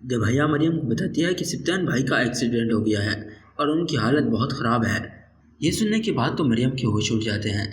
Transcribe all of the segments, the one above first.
جب حیا مریم کو بتاتی ہے کہ سبطین بھائی کا ایکسیڈنٹ ہو گیا ہے اور ان کی حالت بہت خراب ہے۔ یہ سننے کے بعد تو مریم کے ہوش اڑ جاتے ہیں۔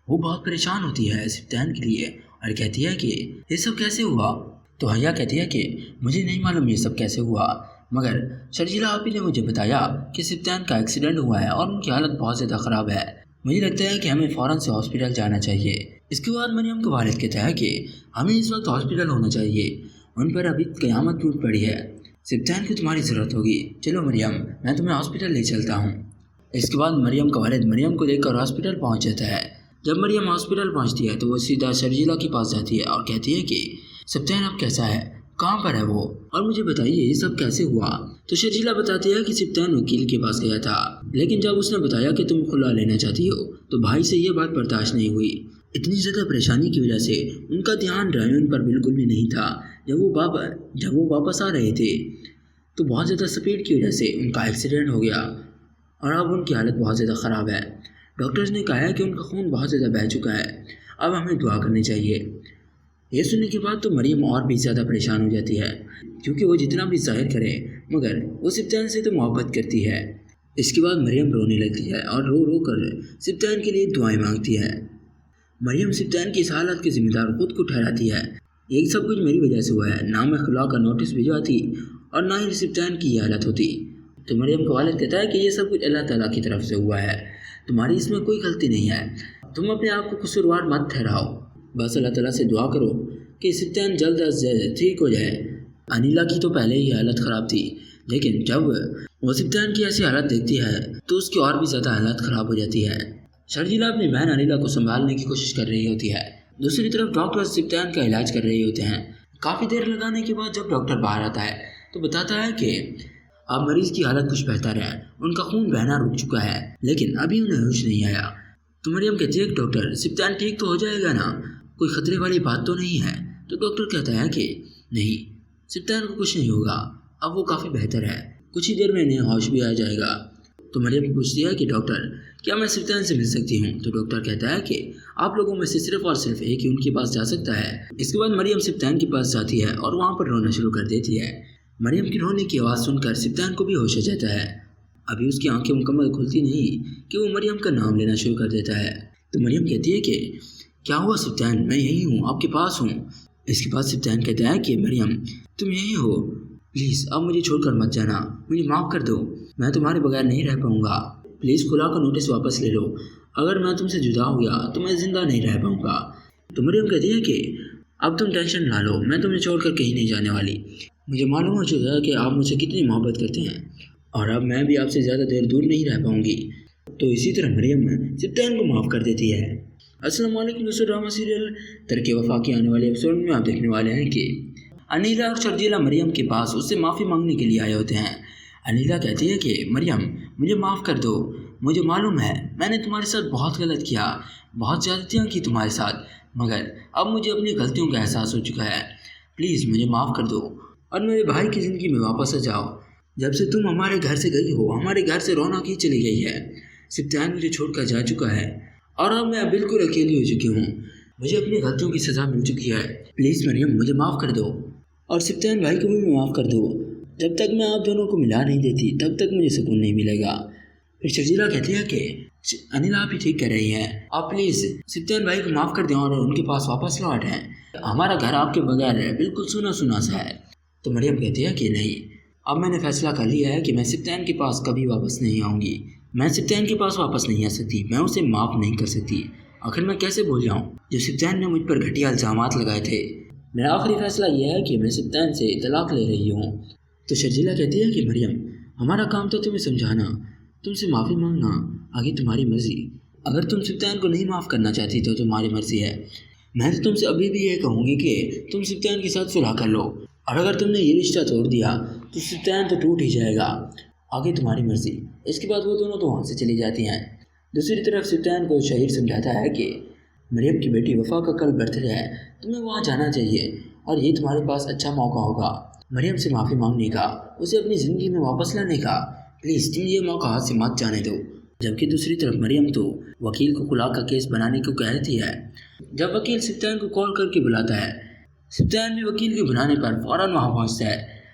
وہ بہت پریشان ہوتی ہے سبطین کے لیے اور کہتی ہے کہ یہ سب کیسے ہوا؟ تو حیا کہتی ہے کہ مجھے نہیں معلوم یہ سب کیسے ہوا، مگر شرجیلہ آپی نے مجھے بتایا کہ سبطین کا ایکسیڈنٹ ہوا ہے اور ان کی حالت بہت زیادہ خراب ہے۔ مجھے لگتا ہے کہ ہمیں فوراً سے ہاسپٹل جانا چاہیے۔ اس کے بعد مریم کا والد کہتا ہے کہ ہمیں اس وقت ہاسپٹل ہونا چاہیے، ان پر ابھی قیامت ٹوٹ پڑی ہے۔ سبطین کو تمہاری ضرورت ہوگی، چلو مریم میں تمہیں ہاسپٹل لے چلتا ہوں۔ اس کے بعد مریم کا والد مریم کو لے کر ہاسپٹل پہنچ جاتا ہے۔ جب مریم ہاسپٹل پہنچتی ہے تو وہ سیدھا شرجیلہ کے پاس جاتی ہے اور کہتی ہے کہ سبطین اب کیسا ہے، کہاں پر ہے وہ، اور مجھے بتائیے یہ سب کیسے ہوا۔ تو شرجیلہ بتاتی ہے کہ سبطین وکیل کے پاس گیا تھا، لیکن جب اس نے بتایا کہ تم خلا لینا چاہتی ہو تو بھائی سے یہ بات برداشت نہیں ہوئی۔ اتنی زیادہ پریشانی کی وجہ سے ان کا دھیان ڈرائیونگ پر بالکل بھی نہیں تھا۔ جب وہ واپس آ رہے تھے تو بہت زیادہ سپیڈ کی وجہ سے ان کا ایکسیڈنٹ ہو گیا اور اب ان کی حالت بہت زیادہ خراب ہے۔ ڈاکٹرز نے کہا ہے کہ ان کا خون بہت زیادہ بہہ چکا ہے، اب ہمیں دعا کرنی چاہیے۔ یہ سننے کے بعد تو مریم اور بھی زیادہ پریشان ہو جاتی ہے، کیونکہ وہ جتنا بھی ظاہر کرے مگر وہ سبطین سے تو محبت کرتی ہے۔ اس کے بعد مریم رونے لگتی ہے اور رو رو کر سبطین کے لیے دعائیں مانگتی ہے۔ مریم سبطین کی اس حالت کے ذمہ دار خود کو ٹھہراتی ہے۔ یہ سب کچھ میری وجہ سے ہوا ہے، نہ میں خلا کا نوٹس بھجواتی اور نہ ہی سبطین کی یہ حالت ہوتی۔ تو مریم کا والد کہتا ہے کہ یہ سب کچھ اللہ تعالیٰ کی طرف سے ہوا ہے، تمہاری اس میں کوئی غلطی نہیں ہے، تم اپنے آپ کو قصوروار مت ٹھہراؤ، بس اللہ تعالیٰ سے دعا کرو کہ سبطین جلد از جلد ٹھیک ہو جائے۔ انیلا کی تو پہلے ہی حالت خراب تھی، لیکن جب وہ سبطین کی ایسی حالت دیکھتی ہے تو اس کی اور بھی زیادہ حالت خراب ہو جاتی ہے۔ شرجیلہ اپنی بہن انیلا کو سنبھالنے کی کوشش کر رہی ہوتی ہے، دوسری طرف ڈاکٹر سبطین کا علاج کر رہے ہوتے ہیں۔ کافی دیر لگانے کے بعد جب ڈاکٹر باہر آتا ہے تو بتاتا ہے کہ اب مریض کی حالت کچھ بہتر ہے، ان کا خون بہنا رک چکا ہے، لیکن ابھی انہیں ہوش نہیں آیا۔ تو مریم کہتی ہے کہ ڈاکٹر سبطین ٹھیک تو ہو جائے گا نا، کوئی خطرے والی بات تو نہیں ہے؟ تو ڈاکٹر کہتا ہے کہ نہیں، سبطین کو کچھ نہیں ہوگا، اب وہ کافی بہتر ہے، کچھ ہی دیر میں انہیں ہوش بھی آ جائے گا۔ تو مریم پوچھتی ہے کہ ڈاکٹر کیا میں سبطین سے مل سکتی ہوں؟ تو ڈاکٹر کہتا ہے کہ آپ لوگوں میں سے صرف اور صرف ایک ہی ان کے پاس جا سکتا ہے۔ اس کے بعد مریم سبطین کے پاس جاتی ہے اور وہاں پر رونا شروع کر دیتی ہے۔ مریم کی رونے کی آواز سن کر سبطین کو بھی ہوش آ جاتا ہے۔ ابھی اس کی آنکھیں مکمل کھلتی نہیں کہ وہ مریم کا نام لینا شروع کر دیتا ہے۔ تو مریم کہتی ہے کہ کیا ہوا سبطین، میں یہی ہوں، آپ کے پاس ہوں۔ اس کے بعد سبطین کہتا ہے کہ مریم تم یہی ہو، پلیز اب مجھے چھوڑ کر مت جانا، مجھے معاف کر دو، میں تمہارے بغیر نہیں رہ پاؤں گا، پلیز خلا کا نوٹس واپس لے لو، اگر میں تم سے جدا ہو گیا تو میں زندہ نہیں رہ پاؤں گا۔ تو مریم کہتی ہے کہ اب تم ٹینشن نہ لو، میں تمہیں چھوڑ کر کہیں نہیں جانے والی، مجھے معلوم ہو چکا ہے کہ آپ مجھ سے کتنی محبت کرتے ہیں اور اب میں بھی آپ سے زیادہ دیر دور نہیں رہ پاؤں گی۔ تو اسی طرح مریم سبطین کو معاف کر دیتی ہے۔ السلام علیکم دوستو، ڈرامہ سیریل ترک وفا کے آنے والے ایپیسوڈ میں آپ دیکھنے والے ہیں کہ انیلا اور شرجیلہ مریم کے پاس اس سے معافی مانگنے کے لیے آئے ہوتے ہیں۔ انیلا کہتی ہے کہ مریم مجھے معاف کر دو، مجھے معلوم ہے میں نے تمہارے ساتھ بہت غلط کیا، بہت زیادتیاں کی تمہارے ساتھ، مگر اب مجھے اپنی غلطیوں کا احساس ہو چکا ہے، پلیز مجھے معاف کر دو اور میرے بھائی کی زندگی میں واپس آ جاؤ۔ جب سے تم ہمارے گھر سے گئی ہو ہمارے گھر سے رونق ہی چلی گئی ہے، سبطین مجھے چھوڑ کر جا چکا ہے اور اب میں بالکل اکیلی ہو چکی ہوں، مجھے اپنی غلطیوں کی سزا مل چکی ہے، پلیز مریم مجھے معاف کر دو اور سبطین بھائی کو بھی معاف کر دو، جب تک میں آپ دونوں کو ملا نہیں دیتی تب تک مجھے سکون نہیں ملے گا۔ پھر شرجیلہ کہتی ہے کہ انیلا آپ ہی ٹھیک کہہ رہی ہیں، آپ پلیز سبطین بھائی کو معاف کر دیں اور ان کے پاس واپس لوٹ آئیں، ہمارا گھر آپ کے بغیر بالکل سونا سونا سا ہے۔ تو مریم کہتی ہے کہ نہیں، اب میں نے فیصلہ کر لیا ہے کہ میں سبطین کے پاس کبھی واپس نہیں آؤں گی، میں سبطین کے پاس واپس نہیں آ سکتی، میں اسے معاف نہیں کر سکتی، آخر میں کیسے بھول جاؤں جو سبطین نے مجھ پر گھٹیا الزامات لگائے تھے۔ میرا آخری فیصلہ یہ ہے کہ میں سبطین سے طلاق لے رہی ہوں۔ تو شرجیلہ کہتی ہے کہ مریم ہمارا کام تو تمہیں سمجھانا، تم سے معافی مانگنا، آگے تمہاری مرضی، اگر تم سبطین کو نہیں معاف کرنا چاہتی تو تمہاری مرضی ہے، میں تو تم سے ابھی بھی یہ کہوں گی کہ تم سبطین کے ساتھ صلح کر لو، اور اگر تم نے یہ رشتہ توڑ دیا تو سبطین تو ٹوٹ ہی جائے گا، آگے تمہاری مرضی۔ اس کے بعد وہ دونوں تو وہاں سے چلی جاتی ہیں۔ دوسری طرف سبطین کو شہیر سمجھاتا ہے کہ مریم کی بیٹی وفا کا کل برتھ ڈے ہے، تمہیں وہاں جانا چاہیے اور یہ تمہارے پاس اچھا موقع ہوگا مریم سے معافی مانگنے کا، اسے اپنی زندگی میں واپس لانے کا، پلیز تم یہ موقع ہاتھ سے مت جانے دو۔ جبکہ دوسری طرف مریم تو وکیل کو خلا کا کیس بنانے کو کہتی ہے۔ جب وکیل سبطین کو کال کر کے بلاتا ہے، سبطین بھی وکیل کے بلانے پر فوراً وہاں پہنچتا ہے،